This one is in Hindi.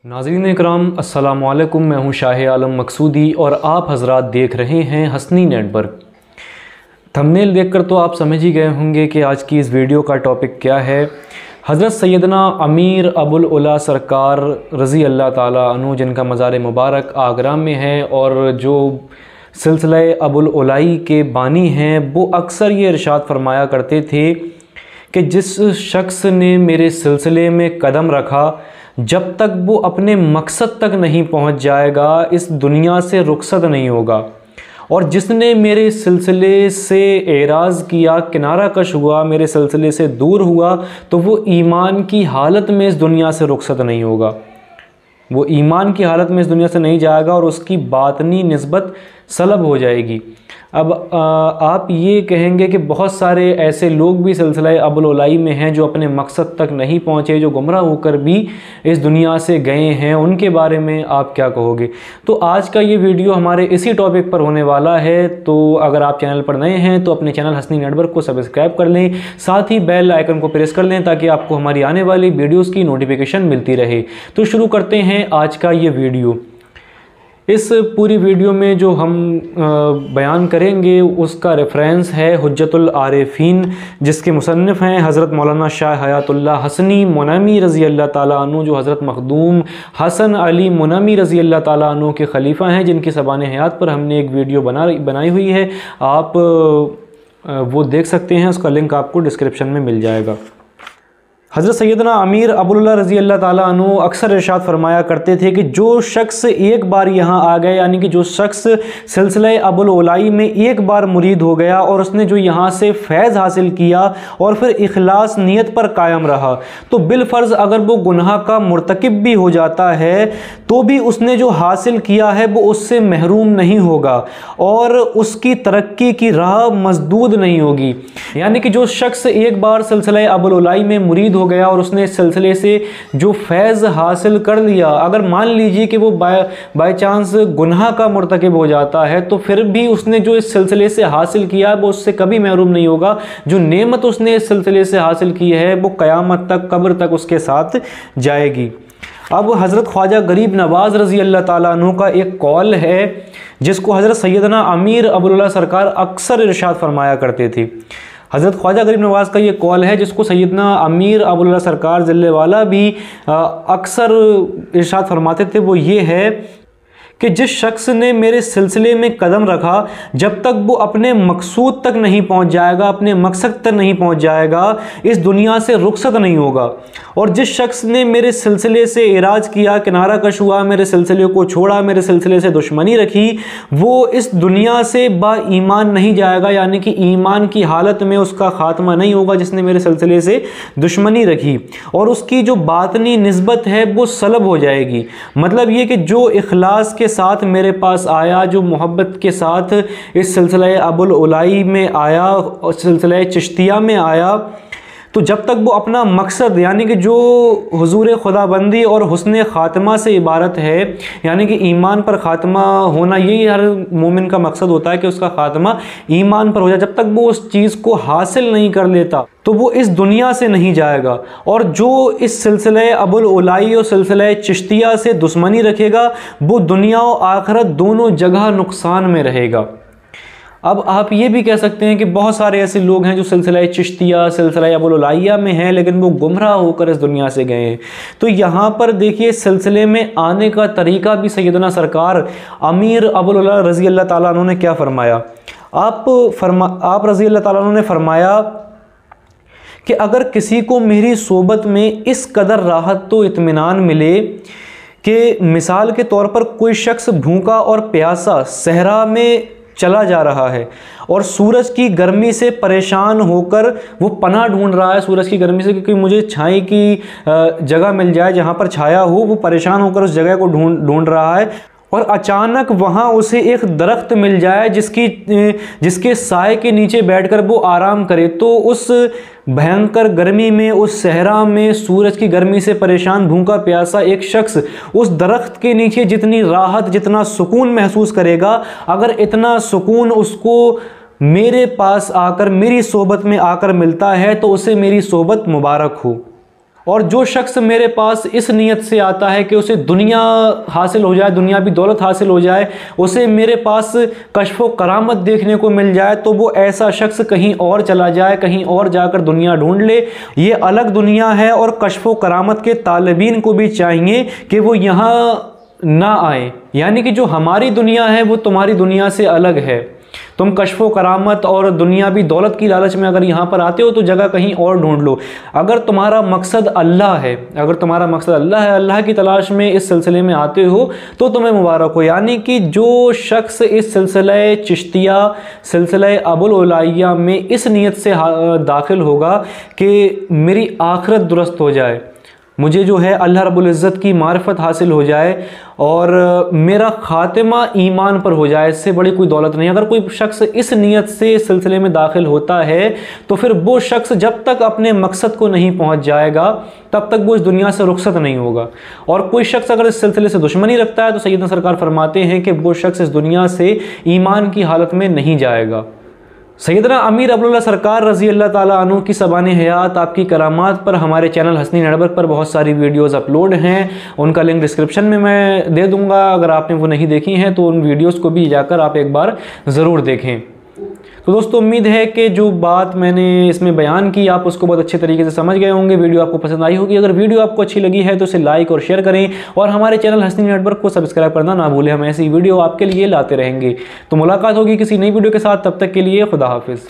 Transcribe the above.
नाज़रीन इकराम अस्सलाम वालेकुम, मैं हूँ शाह आलम मकसूदी और आप हज़रात देख रहे हैं हसनी नेटवर्क। थंबनेल देखकर तो आप समझ ही गए होंगे कि आज की इस वीडियो का टॉपिक क्या है। हज़रत सैयदना अमीर अबुल उला सरकार रज़ी अल्लाह ताला अन्हु, जिनका मज़ार मुबारक आगरा में है और जो सिलसिला अबुल उलाई के बानी हैं, वो अक्सर ये इरशाद फरमाया करते थे कि जिस शख्स ने मेरे सिलसिले में कदम रखा, जब तक वो अपने मकसद तक नहीं पहुंच जाएगा इस दुनिया से रुखसत नहीं होगा, और जिसने मेरे सिलसिले से एराज़ किया, किनारा कश हुआ, मेरे सिलसिले से दूर हुआ, तो वो ईमान की हालत में इस दुनिया से रुखसत नहीं होगा। वो ईमान की हालत में इस दुनिया से नहीं जाएगा और उसकी बातनी निस्बत सलब हो जाएगी। अब आप ये कहेंगे कि बहुत सारे ऐसे लोग भी सिलसिला अबुल उलाई में हैं जो अपने मकसद तक नहीं पहुँचे, जो गुमराह होकर भी इस दुनिया से गए हैं, उनके बारे में आप क्या कहोगे? तो आज का ये वीडियो हमारे इसी टॉपिक पर होने वाला है। तो अगर आप चैनल पर नए हैं तो अपने चैनल हसनी नेटवर्क को सब्सक्राइब कर लें, साथ ही बेल आइकन को प्रेस कर लें ताकि आपको हमारी आने वाली वीडियोज़ की नोटिफिकेशन मिलती रहे। तो शुरू करते हैं आज का ये वीडियो। इस पूरी वीडियो में जो हम बयान करेंगे उसका रेफरेंस है हुज्जतुल आरिफीन, जिसके मुसन्निफ़ हैं हज़रत मौलाना शाह हयातुल्लाह हसनी मुनमी रज़ी अल्लाह ताला अन्हु, जो हज़रत मखदूम हसन अली मुनमी रज़ी अल्लाह ताला अन्हु के ख़लीफ़ा हैं, जिनकी ज़बान हयात पर हमने एक वीडियो बनाई हुई है। आप वो देख सकते हैं, उसका लिंक आपको डिस्क्रिप्शन में मिल जाएगा। हज़रत सैयदना अमीर अबुल उला रज़ी अल्लाह ताला अन्हु अक्सर इरशाद फरमाया करते थे कि जो शख्स एक बार यहाँ आ गया, यानी कि जो शख्स सिलसिला अबुल उलाई में एक बार मुरीद हो गया और उसने जो यहाँ से फैज़ हासिल किया और फिर इखलास नीयत पर कायम रहा, तो बिलफ़र्ज़ अगर वो गुनाह का मुर्तकिब भी हो जाता है तो भी उसने जो हासिल किया है वो उससे महरूम नहीं होगा और उसकी तरक्की की राह मसदूद नहीं होगी। यानी कि जो शख्स एक बार सिलसिला अबुल उलाई में मुरीद हो गया और उसने इस सिलसिले से जो फैज़ हासिल कर लिया, अगर मान लीजिए कि वो बाय चांस गुनाह का मुर्तकिब हो जाता है, तो फिर भी उसने जो इस सिलसिले से हासिल किया वो उससे कभी महरूम नहीं होगा। जो नेमत उसने इस सिलसिले से हासिल की है वो क़यामत तक, कब्र तक उसके साथ जाएगी। अब हज़रत ख्वाजा गरीब नवाज़ रज़ी अल्लाह ताला अन्हु का एक कौल है जिसको हज़रत सैयदना अमीर अबुल उला सरकार अक्सर इरशाद फरमाया करते थे। हज़रत ख्वाजा गरीब नवाज़ का ये कौल है जिसको सैयदना अमीर अबुल उला सरकार ज़िल्ले वाला भी अक्सर इरशाद फरमाते थे। वो ये है कि जिस शख्स ने मेरे सिलसिले में कदम रखा, जब तक वो अपने मकसूद तक नहीं पहुंच जाएगा, अपने मकसद तक नहीं पहुंच जाएगा, इस दुनिया से रुखसत नहीं होगा। और जिस शख्स ने मेरे सिलसिले से एराज किया, किनारा कश हुआ, मेरे सिलसिले को छोड़ा, मेरे सिलसिले से दुश्मनी रखी, वो इस दुनिया से बाईमान नहीं जाएगा, यानी कि ईमान की हालत में उसका ख़ात्मा नहीं होगा जिसने मेरे सिलसिले से दुश्मनी रखी, और उसकी जो बातनी निस्बत है वो सलब हो जाएगी। मतलब ये कि जो इखलास के साथ मेरे पास आया, जो मोहब्बत के साथ इस सिलसिला अबुल उलाई में आया और सिलसिला चिश्तिया में आया, तो जब तक वो अपना मकसद, यानी कि जो हुजूर खुदाबंदी और हुस्न ख़ात्मा से इबारत है, यानी कि ईमान पर ख़ात्मा होना, यही हर मोमिन का मकसद होता है कि उसका ख़ात्मा ईमान पर हो जाए, जब तक वो उस चीज़ को हासिल नहीं कर लेता तो वो इस दुनिया से नहीं जाएगा। और जो इस सिलसिला अबुल उलाई और सिलसिला चिश्तिया से दुश्मनी रखेगा वो दुनिया और आखिरत दोनों जगह नुकसान में रहेगा। अब आप ये भी कह सकते हैं कि बहुत सारे ऐसे लोग हैं जो सिलसिला चिश्तिया, सिलसिला अबुल उलाइया में हैं, लेकिन वो गुमराह होकर इस दुनिया से गए हैं। तो यहाँ पर देखिए, सिलसिले में आने का तरीका भी सैयदना सरकार अमीर अबुल उला रज़ी अल्लाह ताला अन्हु ने क्या फरमाया। आप रज़ी अल्लाह ताला अन्हु ने फरमाया कि अगर किसी को मेरी सोबत में इस कदर राहत तो इत्मीनान मिले कि मिसाल के तौर पर कोई शख्स भूखा और प्यासा सहरा में चला जा रहा है और सूरज की गर्मी से परेशान होकर वो पनाह ढूंढ रहा है सूरज की गर्मी से, क्योंकि मुझे छाई की जगह मिल जाए जहाँ पर छाया हो, वो परेशान होकर उस जगह को ढूंढ रहा है, और अचानक वहाँ उसे एक दरख्त मिल जाए जिसके साए के नीचे बैठकर वो आराम करे, तो उस भयंकर गर्मी में, उस सहरा में, सूरज की गर्मी से परेशान भूखा प्यासा एक शख्स उस दरख्त के नीचे जितनी राहत, जितना सुकून महसूस करेगा, अगर इतना सुकून उसको मेरे पास आकर, मेरी सोबत में आकर मिलता है तो उसे मेरी सोबत मुबारक हो। और जो शख्स मेरे पास इस नीयत से आता है कि उसे दुनिया हासिल हो जाए, दुनियावी दौलत हासिल हो जाए, उसे मेरे पास कश्फ व करामत देखने को मिल जाए, तो वो ऐसा शख्स कहीं और चला जाए, कहीं और जाकर दुनिया ढूंढ ले। ये अलग दुनिया है और कश्फ व करामत के तालिबीन को भी चाहिए कि वो यहाँ ना आए। यानी कि जो हमारी दुनिया है वो तुम्हारी दुनिया से अलग है। तुम कश्फ व करामत और दुनियावी दौलत की लालच में अगर यहाँ पर आते हो तो जगह कहीं और ढूंढ लो। अगर तुम्हारा मकसद अल्लाह है, अगर तुम्हारा मकसद अल्लाह है, अल्लाह की तलाश में इस सिलसिले में आते हो तो तुम्हें मुबारक हो। यानी कि जो शख्स इस सिलसिले चिश्तिया, सिलसिले अबुल उलाइया में इस नीयत से दाखिल होगा कि मेरी आखिरत दुरुस्त हो जाए, मुझे जो है अल्लाह रब्बुल इज़्ज़त की मारिफत हासिल हो जाए और मेरा खातिमा ईमान पर हो जाए, इससे बड़ी कोई दौलत नहीं। अगर कोई शख्स इस नीयत से इस सिलसिले में दाखिल होता है तो फिर वो शख्स जब तक अपने मकसद को नहीं पहुंच जाएगा तब तक वो इस दुनिया से रुखसत नहीं होगा। और कोई शख्स अगर इस सिलसिले से दुश्मनी रखता है तो सैयदना सरकार फरमाते हैं कि वो शख्स इस दुनिया से ईमान की हालत में नहीं जाएगा। सैयदना अमीर अब्दुल्ला सरकार रज़ी अल्लाह ताला अन्हु की सबाने हयात, आपकी करामात पर हमारे चैनल हसनी नेटवर्क पर बहुत सारी वीडियोस अपलोड हैं। उनका लिंक डिस्क्रिप्शन में मैं दे दूंगा। अगर आपने वो नहीं देखी हैं तो उन वीडियोस को भी जाकर आप एक बार ज़रूर देखें। तो दोस्तों, उम्मीद है कि जो बात मैंने इसमें बयान की आप उसको बहुत अच्छे तरीके से समझ गए होंगे। वीडियो आपको पसंद आई होगी। अगर वीडियो आपको अच्छी लगी है तो इसे लाइक और शेयर करें और हमारे चैनल हसनी नेटवर्क को सब्सक्राइब करना ना भूलें। हम ऐसी वीडियो आपके लिए लाते रहेंगे। तो मुलाकात होगी किसी नई वीडियो के साथ, तब तक के लिए खुदा हाफिज़।